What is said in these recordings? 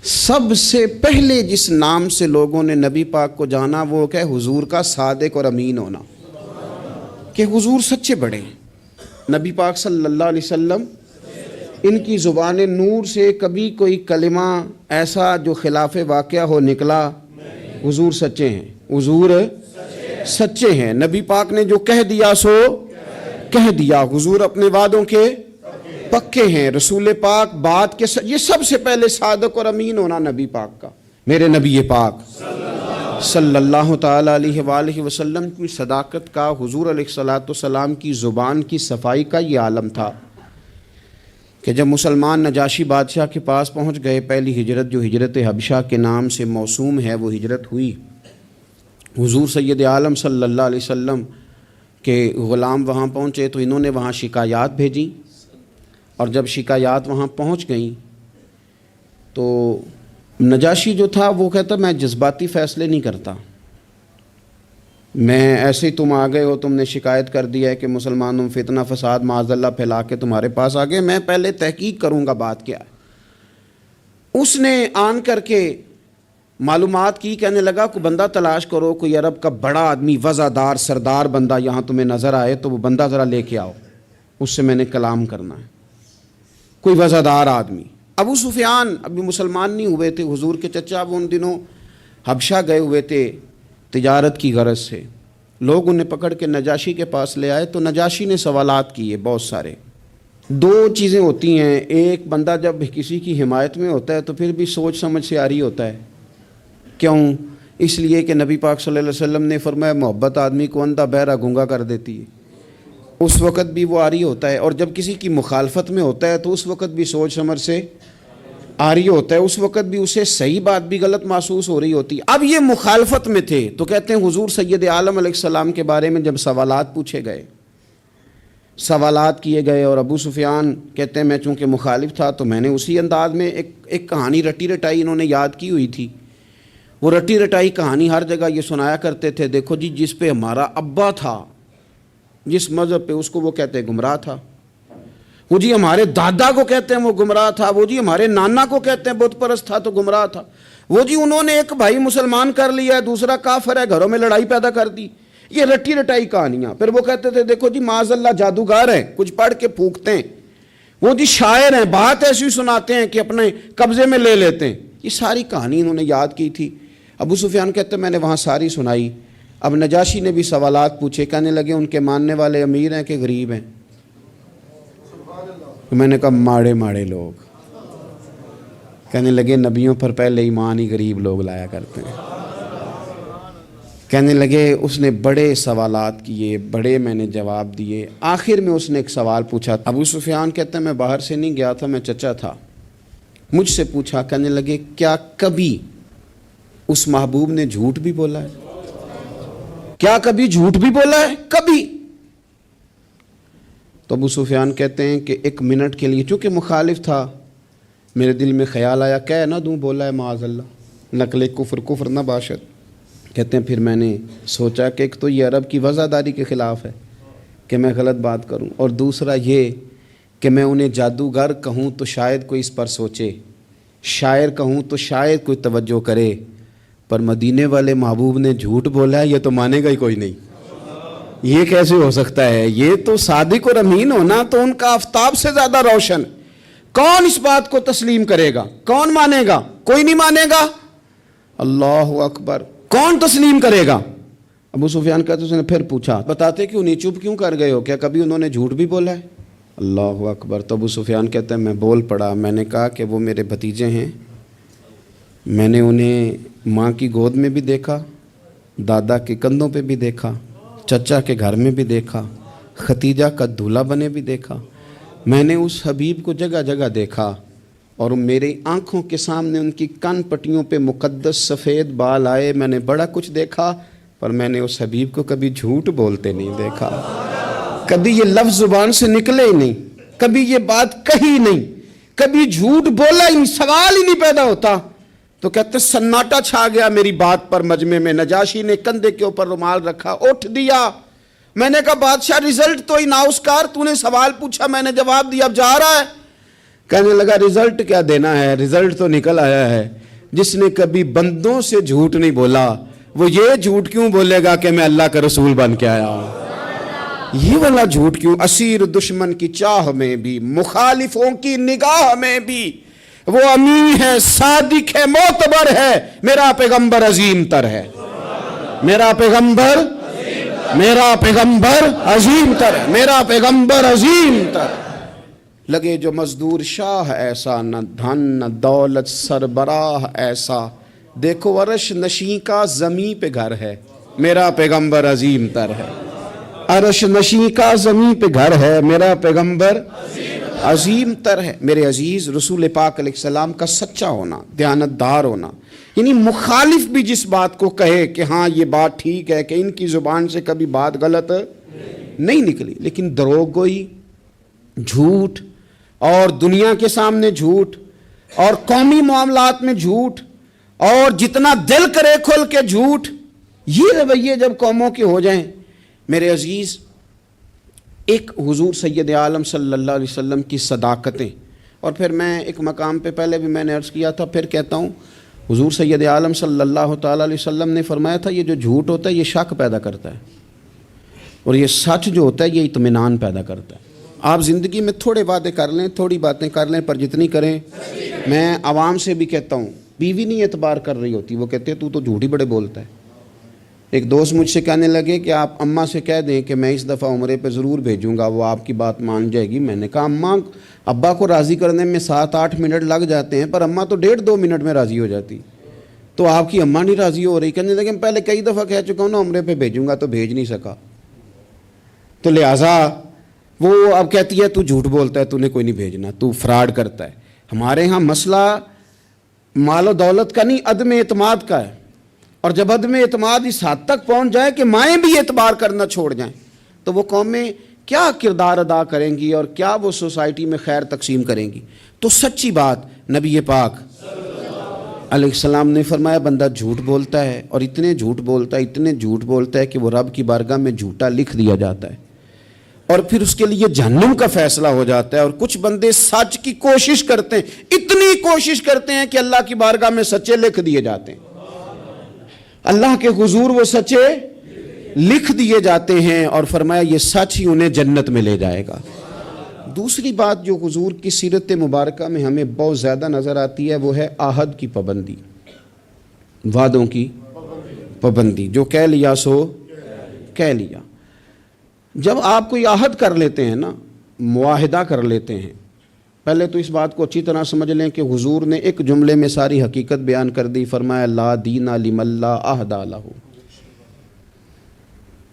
سب سے پہلے جس نام سے لوگوں نے نبی پاک کو جانا وہ کہ حضور کا صادق اور امین ہونا، کہ حضور سچے بڑے ہیں۔ نبی پاک صلی اللہ علیہ وسلم، ان کی زبان نور سے کبھی کوئی کلمہ ایسا جو خلاف واقعہ ہو نکلا؟ حضور سچے ہیں، حضور سچے ہیں۔ نبی پاک نے جو کہہ دیا سو کہہ دیا، حضور اپنے وعدوں کے پکے ہیں۔ رسول پاک بات کے یہ سب سے پہلے صادق اور امین ہونا نبی پاک کا۔ میرے نبی پاک صلی اللہ تعالی علیہ وآلہ وسلم کی صداقت کا، حضور علیہ الصلوۃ والسلام کی زبان کی صفائی کا یہ عالم تھا کہ جب مسلمان نجاشی بادشاہ کے پاس پہنچ گئے، پہلی ہجرت جو ہجرت حبشہ کے نام سے موسوم ہے وہ ہجرت ہوئی۔ حضور سید عالم صلی اللہ علیہ وسلم کے غلام وہاں پہنچے تو انہوں نے وہاں شکایات بھیجیں، اور جب شکایات وہاں پہنچ گئیں تو نجاشی جو تھا وہ کہتا میں جذباتی فیصلے نہیں کرتا، میں ایسے ہی تم آ گئے ہو، تم نے شکایت کر دیا ہے کہ مسلمانوں فتنہ فساد معاذ اللہ پھیلا کے تمہارے پاس آ گئے، میں پہلے تحقیق کروں گا بات کیا ہے۔ اس نے آن کر کے معلومات کی، کہنے لگا کوئی بندہ تلاش کرو، کوئی عرب کا بڑا آدمی وزادار سردار بندہ یہاں تمہیں نظر آئے تو وہ بندہ ذرا لے کے آؤ، اس سے میں نے کلام کرنا ہے، کوئی وزادار آدمی۔ ابو سفیان ابھی مسلمان نہیں ہوئے تھے، حضور کے چچا، وہ ان دنوں حبشہ گئے ہوئے تھے تجارت کی غرض سے۔ لوگ انہیں پکڑ کے نجاشی کے پاس لے آئے تو نجاشی نے سوالات کیے بہت سارے۔ دو چیزیں ہوتی ہیں، ایک بندہ جب کسی کی حمایت میں ہوتا ہے تو پھر بھی سوچ سمجھ سے عاری ہوتا ہے۔ کیوں؟ اس لیے کہ نبی پاک صلی اللہ علیہ وسلم نے فرمایا محبت آدمی کو اندھا بہرا گونگا کر دیتی ہے، اس وقت بھی وہ عاری ہوتا ہے، اور جب کسی کی مخالفت میں ہوتا ہے تو اس وقت بھی سوچ سمجھ سے عاری ہوتا ہے، اس وقت بھی اسے صحیح بات بھی غلط محسوس ہو رہی ہوتی ہے۔ اب یہ مخالفت میں تھے تو کہتے ہیں حضور سید عالم علیہ السلام کے بارے میں جب سوالات پوچھے گئے، سوالات کیے گئے، اور ابو سفیان کہتے ہیں میں چونکہ مخالف تھا تو میں نے اسی انداز میں ایک کہانی رٹی رٹائی انہوں نے یاد کی ہوئی تھی، وہ رٹی رٹائی کہانی ہر جگہ یہ سنایا کرتے تھے، دیکھو جی جس پہ ہمارا ابا تھا، جس مذہب پہ، اس کو وہ کہتے ہیں گمراہ تھا، وہ جی ہمارے دادا کو کہتے ہیں وہ گمراہ تھا، وہ جی ہمارے نانا کو کہتے ہیں بت پرست تھا تو گمراہ تھا، وہ جی انہوں نے ایک بھائی مسلمان کر لیا ہے، دوسرا کافر ہے، گھروں میں لڑائی پیدا کر دی، یہ رٹی رٹائی کہانیاں۔ پھر وہ کہتے تھے دیکھو جی معاذ اللہ جادوگر ہیں، کچھ پڑھ کے پھونکتے ہیں، وہ جی شاعر ہیں، بات ایسی سناتے ہیں کہ اپنے قبضے میں لے لیتے ہیں۔ یہ ساری کہانی انہوں نے یاد کی تھی۔ ابو سفیان کہتے ہیں میں نے وہاں ساری سنائی۔ اب نجاشی نے بھی سوالات پوچھے، کہنے لگے ان کے ماننے والے امیر ہیں کہ غریب ہیں؟ میں نے کہا ماڑے ماڑے لوگ۔ کہنے لگے نبیوں پر پہلے ایمان ہی غریب لوگ لایا کرتے ہیں۔ کہنے لگے اس نے بڑے سوالات کیے، بڑے میں نے جواب دیے، آخر میں اس نے ایک سوال پوچھا۔ ابو سفیان کہتے ہیں میں باہر سے نہیں گیا تھا، میں چچا تھا، مجھ سے پوچھا، کہنے لگے کیا کبھی اس محبوب نے جھوٹ بھی بولا ہے؟ کیا کبھی جھوٹ بھی بولا ہے؟ کبھی؟ تو ابو سفیان کہتے ہیں کہ ایک منٹ کے لیے چونکہ مخالف تھا، میرے دل میں خیال آیا کہہ نہ دوں بولا ہے معاذ اللہ، نقل کفر کفر نہ باشد۔ کہتے ہیں پھر میں نے سوچا کہ ایک تو یہ عرب کی وزاداری کے خلاف ہے کہ میں غلط بات کروں، اور دوسرا یہ کہ میں انہیں جادوگر کہوں تو شاید کوئی اس پر سوچے، شاعر کہوں تو شاید کوئی توجہ کرے، پر مدینے والے محبوب نے جھوٹ بولا ہے یہ تو مانے گا ہی کوئی نہیں، یہ کیسے ہو سکتا ہے؟ یہ تو صادق اور امین ہونا تو ان کا آفتاب سے زیادہ روشن۔ کون اس بات کو تسلیم کرے گا؟ کون مانے گا؟ کوئی نہیں مانے گا۔ اللہ اکبر، کون تسلیم کرے گا؟ ابو سفیان کہتے اس نے پھر پوچھا بتاتے کیوں نہیں، چپ کیوں کر گئے ہو، کیا کبھی انہوں نے جھوٹ بھی بولا ہے؟ اللہ اکبر۔ تو ابو سفیان کہتے ہیں میں بول پڑا، میں نے کہا کہ وہ میرے بھتیجے ہیں، میں نے انہیں ماں کی گود میں بھی دیکھا، دادا کے کندھوں پہ بھی دیکھا، چچا کے گھر میں بھی دیکھا، ختیجہ کا دولہا بنے بھی دیکھا، میں نے اس حبیب کو جگہ جگہ دیکھا، اور میری آنکھوں کے سامنے ان کی کان پٹیوں پہ مقدس سفید بال آئے، میں نے بڑا کچھ دیکھا، پر میں نے اس حبیب کو کبھی جھوٹ بولتے نہیں دیکھا، کبھی یہ لفظ زبان سے نکلے ہی نہیں، کبھی یہ بات کہی نہیں، کبھی جھوٹ بولا ہی نہیں، سوال ہی نہیں پیدا ہوتا۔ تو کہتے سناٹا چھا گیا میری بات پر مجمع میں۔ نجاشی نے کندھے کے اوپر رومال رکھا، اٹھ دیا۔ میں نے کہا بادشاہ رزلٹ تو ہی ناؤسکار، تو نے سوال پوچھا میں نے جواب دیا، اب جا رہا ہے؟ کہنے لگا رزلٹ کیا دینا ہے، رزلٹ تو نکل آیا ہے، جس نے کبھی بندوں سے جھوٹ نہیں بولا وہ یہ جھوٹ کیوں بولے گا کہ میں اللہ کا رسول بن کے آیا ہوں؟ یہ والا جھوٹ کیوں؟ اسیر دشمن کی چاہ میں بھی، مخالفوں کی نگاہ میں بھی وہ امین ہے، صادق ہے، معتبر ہے، میرا پیغمبر عظیم تر ہے، میرا پیغمبر عظیم تر ہے، میرا پیغمبر عظیم تر ہے۔ لگے جو مزدور شاہ ایسا، نہ دھن نہ دولت سربراہ ایسا، دیکھو عرش نشیں کا زمیں پہ گھر ہے، میرا پیغمبر عظیم تر ہے۔ عرش نشیں کا زمیں پہ گھر ہے، میرا پیغمبر عظیم تر ہے۔ میرے عزیز، رسول پاک علیہ السلام کا سچا ہونا، دیانتدار ہونا، یعنی مخالف بھی جس بات کو کہے کہ ہاں یہ بات ٹھیک ہے، کہ ان کی زبان سے کبھی بات غلط نہیں نکلی، لیکن دروغ گوئی، جھوٹ، اور دنیا کے سامنے جھوٹ، اور قومی معاملات میں جھوٹ، اور جتنا دل کرے کھل کے جھوٹ، یہ رویے جب قوموں کے ہو جائیں، میرے عزیز، ایک حضور سید عالم صلی اللہ علیہ وسلم کی صداقتیں، اور پھر میں ایک مقام پہ پہلے بھی میں نے عرض کیا تھا، پھر کہتا ہوں، حضور سید عالم صلی اللہ تعالیٰ علیہ وسلم نے فرمایا تھا یہ جو جھوٹ ہوتا ہے یہ شک پیدا کرتا ہے، اور یہ سچ جو ہوتا ہے یہ اطمینان پیدا کرتا ہے۔ آپ زندگی میں تھوڑے وعدے کر لیں، تھوڑی باتیں کر لیں، پر جتنی کریں، میں عوام سے بھی کہتا ہوں، بیوی نہیں اعتبار کر رہی ہوتی، وہ کہتے ہیں تو جھوٹ ہی بڑے بولتا ہے۔ ایک دوست مجھ سے کہنے لگے کہ آپ اماں سے کہہ دیں کہ میں اس دفعہ عمرے پہ ضرور بھیجوں گا، وہ آپ کی بات مان جائے گی۔ میں نے کہا اماں ابا کو راضی کرنے میں 7-8 منٹ لگ جاتے ہیں، پر اماں تو 1.5-2 منٹ میں راضی ہو جاتی، تو آپ کی اماں نہیں راضی ہو رہی۔ کہنے لگے میں پہلے کئی دفعہ کہہ چکا ہوں نا عمرے پہ بھیجوں گا، تو بھیج نہیں سکا، تو لہٰذا وہ اب کہتی ہے تو جھوٹ بولتا ہے، تو نے کوئی نہیں بھیجنا، تو فراڈ کرتا ہے۔ ہمارے ہاں مسئلہ مال و دولت کا نہیں، عدم اعتماد کا ہے، اور جب عدم اعتماد اس حد تک پہنچ جائے کہ مائیں بھی اعتبار کرنا چھوڑ جائیں، تو وہ قومیں کیا کردار ادا کریں گی، اور کیا وہ سوسائٹی میں خیر تقسیم کریں گی؟ تو سچی بات، نبی پاک علیہ السلام نے فرمایا بندہ جھوٹ بولتا ہے، اور اتنے جھوٹ بولتا ہے کہ وہ رب کی بارگاہ میں جھوٹا لکھ دیا جاتا ہے، اور پھر اس کے لیے جہنم کا فیصلہ ہو جاتا ہے۔ اور کچھ بندے سچ کی کوشش کرتے ہیں، اتنی کوشش کرتے ہیں کہ اللہ کی بارگاہ میں سچے لکھ دیے جاتے ہیں، اللہ کے حضور وہ سچے لکھ دیے جاتے ہیں، اور فرمایا یہ سچ ہی انہیں جنت میں لے جائے گا۔ دوسری بات جو حضور کی سیرت مبارکہ میں ہمیں بہت زیادہ نظر آتی ہے، وہ ہے عہد کی پابندی، وعدوں کی پابندی۔ جو کہہ لیا سو کہہ لیا۔ جب آپ کوئی عہد کر لیتے ہیں نا، معاہدہ کر لیتے ہیں، پہلے تو اس بات کو اچھی طرح سمجھ لیں کہ حضور نے ایک جملے میں ساری حقیقت بیان کر دی، فرمایا لا دین لمن لا عہد لہ،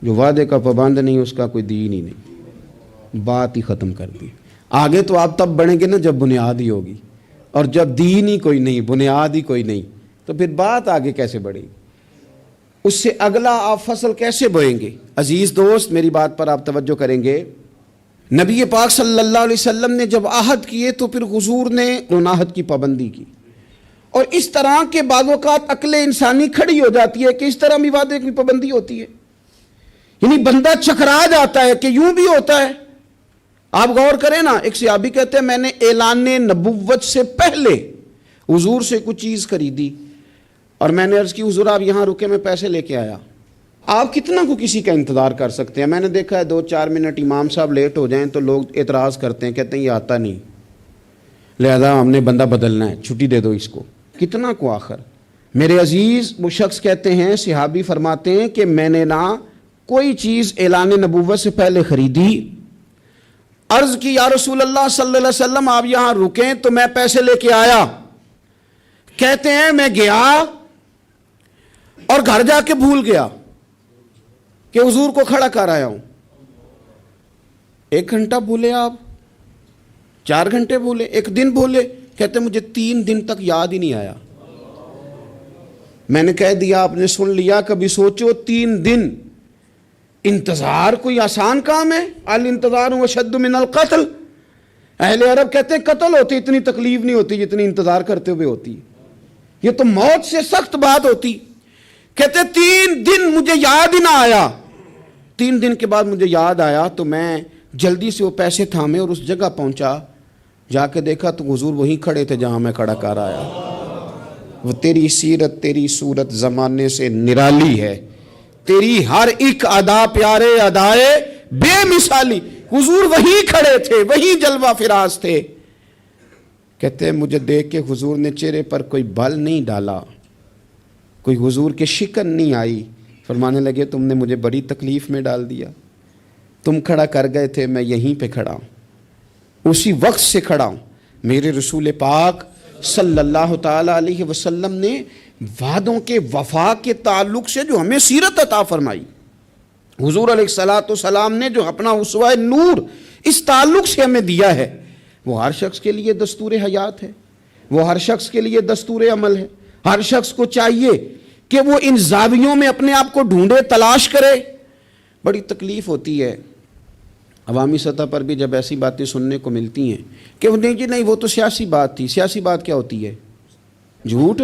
جو وعدے کا پابند نہیں اس کا کوئی دین ہی نہیں، بات ہی ختم کر دی۔ آگے تو آپ تب بڑھیں گے نا جب بنیاد ہی ہوگی، اور جب دین ہی کوئی نہیں، بنیاد ہی کوئی نہیں، تو پھر بات آگے کیسے بڑھے گی؟ اس سے اگلا آپ فصل کیسے بوئیں گے؟ عزیز دوست، میری بات پر آپ توجہ کریں گے، نبی پاک صلی اللہ علیہ وسلم نے جب عہد کیے تو پھر حضور نے ان عہد کی پابندی کی، اور اس طرح کے بعض اوقات عقل انسانی کھڑی ہو جاتی ہے کہ اس طرح بھی وعدے کی پابندی ہوتی ہے، یعنی بندہ چکرا جاتا ہے کہ یوں بھی ہوتا ہے۔ آپ غور کریں نا، ایک صحابی کہتے ہیں میں نے اعلان نبوت سے پہلے حضور سے کچھ چیز خریدی، اور میں نے عرض کی حضور آپ یہاں رکے، میں پیسے لے کے آیا۔ آپ کتنا کو کسی کا انتظار کر سکتے ہیں؟ میں نے دیکھا ہے 2-4 منٹ امام صاحب لیٹ ہو جائیں تو لوگ اعتراض کرتے ہیں، کہتے ہیں یہ آتا نہیں، لہذا ہم نے بندہ بدلنا ہے، چھٹی دے دو اس کو۔ کتنا کو آخر؟ میرے عزیز، وہ شخص کہتے ہیں، صحابی فرماتے ہیں کہ میں نے نہ کوئی چیز اعلان نبوت سے پہلے خریدی، عرض کی یا رسول اللہ صلی اللہ علیہ وسلم آپ یہاں رکیں تو میں پیسے لے کے آیا۔ کہتے ہیں میں گیا اور گھر جا کے بھول گیا کہ حضور کو کھڑا کر آیا ہوں۔ 1 گھنٹہ بھولے آپ، 4 گھنٹے بھولے، 1 دن بھولے، کہتے مجھے 3 دن تک یاد ہی نہیں آیا۔ میں نے کہہ دیا آپ نے سن لیا، کبھی سوچو 3 دن انتظار کوئی آسان کام ہے؟ الانتظار اشد من القتل۔ اہل عرب کہتے ہیں قتل ہوتی اتنی تکلیف نہیں ہوتی جتنی انتظار کرتے ہوئے ہوتی، یہ تو موت سے سخت بات ہوتی۔ کہتے 3 دن مجھے یاد ہی نہ آیا۔ 3 دن کے بعد مجھے یاد آیا تو میں جلدی سے وہ پیسے تھامے اور اس جگہ پہنچا جا کے دیکھا تو حضور وہیں کھڑے تھے جہاں میں کھڑا کر آیا. وہ تیری سیرت تیری صورت زمانے سے نرالی ہے, تیری ہر ایک ادا پیارے ادائے بے مثالی. حضور وہیں کھڑے تھے, وہیں جلوہ فراز تھے. کہتے ہیں مجھے دیکھ کے حضور نے چہرے پر کوئی بل نہیں ڈالا, کوئی حضور کے شکن نہیں آئی. فرمانے لگے تم نے مجھے بڑی تکلیف میں ڈال دیا, تم کھڑا کر گئے تھے, میں یہیں پہ کھڑا ہوں, اسی وقت سے کھڑا ہوں. میرے رسول پاک صلی اللہ تعالی علیہ وسلم نے وعدوں کے وفا کے تعلق سے جو ہمیں سیرت عطا فرمائی, حضور علیہ الصلوۃ والسلام نے جو اپنا اسوہ نور اس تعلق سے ہمیں دیا ہے, وہ ہر شخص کے لیے دستور حیات ہے, وہ ہر شخص کے لیے دستور عمل ہے. ہر شخص کو چاہیے کہ وہ ان زاویوں میں اپنے آپ کو ڈھونڈے, تلاش کرے. بڑی تکلیف ہوتی ہے عوامی سطح پر بھی جب ایسی باتیں سننے کو ملتی ہیں کہ نہیں جی نہیں وہ تو سیاسی بات تھی. سیاسی بات کیا ہوتی ہے؟ جھوٹ.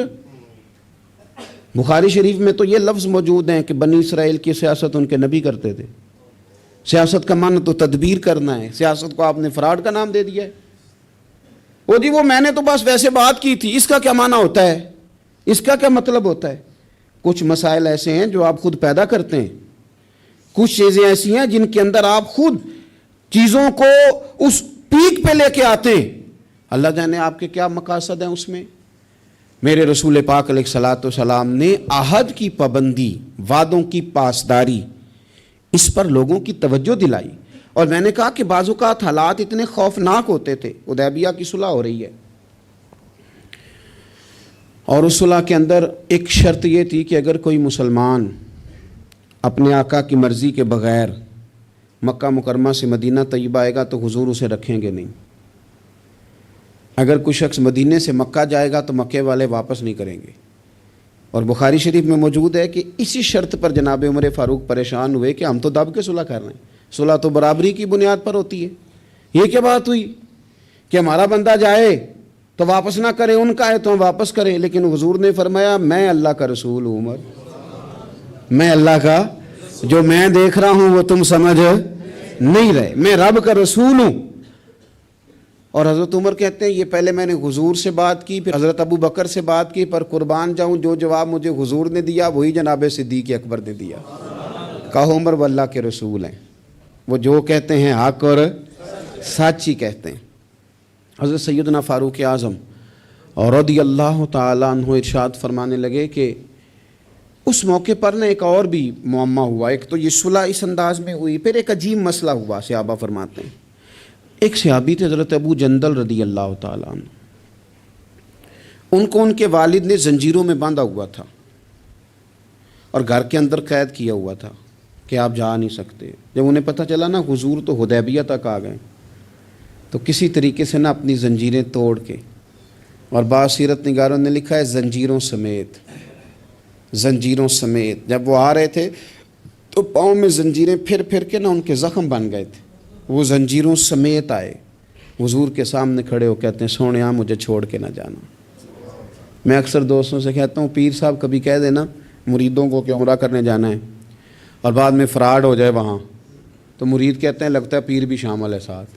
بخاری شریف میں تو یہ لفظ موجود ہیں کہ بنی اسرائیل کی سیاست ان کے نبی کرتے تھے. سیاست کا معنی تو تدبیر کرنا ہے, سیاست کو آپ نے فراڈ کا نام دے دیا ہے. وہ جی وہ میں نے تو بس ویسے بات کی تھی, اس کا کیا معنی ہوتا ہے, اس کا کیا مطلب ہوتا ہے؟ کچھ مسائل ایسے ہیں جو آپ خود پیدا کرتے ہیں, کچھ چیزیں ایسی ہیں جن کے اندر آپ خود چیزوں کو اس پیک پہ لے کے آتے ہیں. اللہ جانے آپ کے کیا مقاصد ہیں اس میں. میرے رسول پاک علیہ الصلوۃ والسلام نے عہد کی پابندی, وعدوں کی پاسداری, اس پر لوگوں کی توجہ دلائی. اور میں نے کہا کہ بعض اوقات حالات اتنے خوفناک ہوتے تھے. حدیبیہ کی صلح ہو رہی ہے اور اس صلح کے اندر ایک شرط یہ تھی کہ اگر کوئی مسلمان اپنے آقا کی مرضی کے بغیر مکہ مکرمہ سے مدینہ طیبہ آئے گا تو حضور اسے رکھیں گے نہیں. اگر کوئی شخص مدینے سے مکہ جائے گا تو مکے والے واپس نہیں کریں گے. اور بخاری شریف میں موجود ہے کہ اسی شرط پر جناب عمر فاروق پریشان ہوئے کہ ہم تو دب کے صلح کر رہے ہیں, صلح تو برابری کی بنیاد پر ہوتی ہے. یہ کیا بات ہوئی کہ ہمارا بندہ جائے تو واپس نہ کرے, ان کا ہے تو ہم واپس کریں. لیکن حضور نے فرمایا میں اللہ کا رسول ہوں عمر, میں اللہ کا, جو میں دیکھ رہا ہوں وہ تم سمجھ نہیں رہے, میں رب کا رسول ہوں. اور حضرت عمر کہتے ہیں یہ پہلے میں نے حضور سے بات کی, پھر حضرت ابو بکر سے بات کی, پر قربان جاؤں جو جواب مجھے حضور نے دیا وہی جناب صدیق اکبر نے دیا. کہو عمر وہ اللہ کے رسول ہیں, وہ جو کہتے ہیں حق اور سچ ہی کہتے ہیں. حضرت سیدنا فاروق اعظم اور رضی اللہ تعالیٰ عنہ ارشاد فرمانے لگے کہ اس موقع پر نہ ایک اور بھی معمہ ہوا. ایک تو یہ صلح اس انداز میں ہوئی, پھر ایک عجیب مسئلہ ہوا. صحابہ فرماتے ہیں ایک صحابی تھے حضرت ابو جندل رضی اللہ تعالیٰ عنہ, ان کو ان کے والد نے زنجیروں میں باندھا ہوا تھا اور گھر کے اندر قید کیا ہوا تھا کہ آپ جا نہیں سکتے. جب انہیں پتہ چلا نا حضور تو حدیبیہ تک آ گئے تو کسی طریقے سے نا اپنی زنجیریں توڑ کے, اور بعض سیرت نگاروں نے لکھا ہے زنجیروں سمیت, زنجیروں سمیت جب وہ آ رہے تھے تو پاؤں میں زنجیریں پھر پھر کے نا ان کے زخم بن گئے تھے. وہ زنجیروں سمیت آئے, حضور کے سامنے کھڑے ہو کہتے ہیں سونیا مجھے چھوڑ کے نہ جانا. میں اکثر دوستوں سے کہتا ہوں پیر صاحب کبھی کہہ دینا مریدوں کو کہ عمرہ کرنے جانا ہے اور بعد میں فراڈ ہو جائے وہاں, تو مرید کہتے ہیں لگتا ہے پیر بھی شامل ہے ساتھ.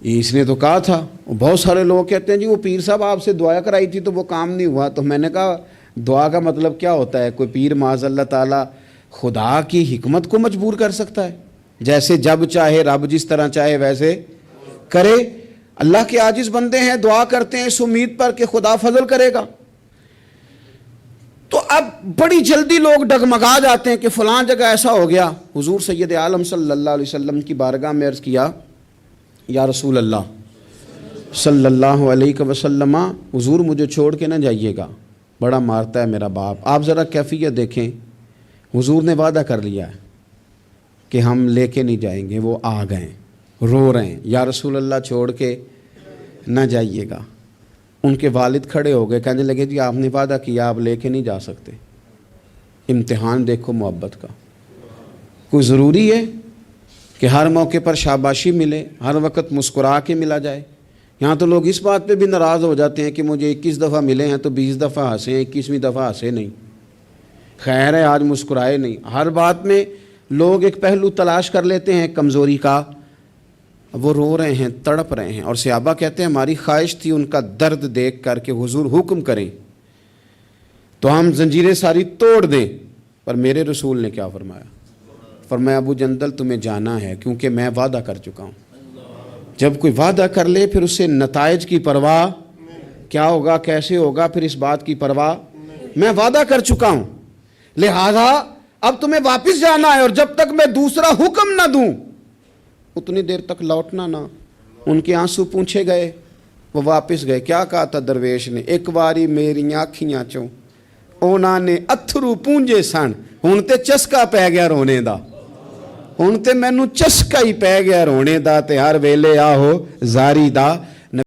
اس نے تو کہا تھا. بہت سارے لوگ کہتے ہیں جی وہ پیر صاحب آپ سے دعا کرائی تھی تو وہ کام نہیں ہوا. تو میں نے کہا دعا کا مطلب کیا ہوتا ہے؟ کوئی پیر معاذ اللہ تعالیٰ خدا کی حکمت کو مجبور کر سکتا ہے؟ جیسے جب چاہے رب جس طرح چاہے ویسے کرے. اللہ کے عاجز بندے ہیں, دعا کرتے ہیں اس امید پر کہ خدا فضل کرے گا. تو اب بڑی جلدی لوگ ڈگمگا جاتے ہیں کہ فلاں جگہ ایسا ہو گیا. حضور سید عالم صلی اللہ علیہ وسلم کی بارگاہ میں عرض کیا یا رسول اللہ صلی اللہ علیہ وسلم, حضور مجھے چھوڑ کے نہ جائیے گا, بڑا مارتا ہے میرا باپ. آپ ذرا کیفیت دیکھیں, حضور نے وعدہ کر لیا ہے کہ ہم لے کے نہیں جائیں گے. وہ آ گئے, رو رہے ہیں یا رسول اللہ چھوڑ کے نہ جائیے گا. ان کے والد کھڑے ہو گئے, کہنے لگے جی آپ نے وعدہ کیا, آپ لے کے نہیں جا سکتے. امتحان دیکھو محبت کا. کوئی ضروری ہے کہ ہر موقع پر شاباشی ملے, ہر وقت مسکرا کے ملا جائے؟ یہاں تو لوگ اس بات پہ بھی ناراض ہو جاتے ہیں کہ مجھے 21 دفعہ ملے ہیں تو 20 دفعہ ہنسے, 21ویں دفعہ ہنسے نہیں. خیر ہے آج مسکرائے نہیں. ہر بات میں لوگ ایک پہلو تلاش کر لیتے ہیں کمزوری کا, وہ رو رہے ہیں، تڑپ رہے ہیں، اور صحابہ کہتے ہیں ہماری خواہش تھی ان کا درد دیکھ کر کے حضور حکم کریں تو ہم زنجیریں ساری توڑ دیں، پر میرے رسول نے کیا فرمایا؟ فرمایا ابو جندل تمہیں جانا ہے، کیونکہ میں وعدہ کر چکا ہوں۔ جب کوئی وعدہ کر لے پھر اسے نتائج کی پرواہ، کیا ہوگا کیسے ہوگا، پھر اس بات کی پرواہ، میں وعدہ کر چکا ہوں، لہذا اب تمہیں واپس جانا ہے، اور جب تک میں دوسرا حکم نہ دوں اتنی دیر تک لوٹنا نہ۔ ان کے آنسو پونچھے گئے، وہ واپس گئے۔ کیا کہا تھا درویش نے؟ ایک باری میری آنکھیاں چوں اونا نے اتھرو پونجے سن، ہن تے چسکا پی گیا رونے دا، ہن تے مینوں چسکا ہی پی گیا رونے دا، تے ہر ویلے آہو زاری دا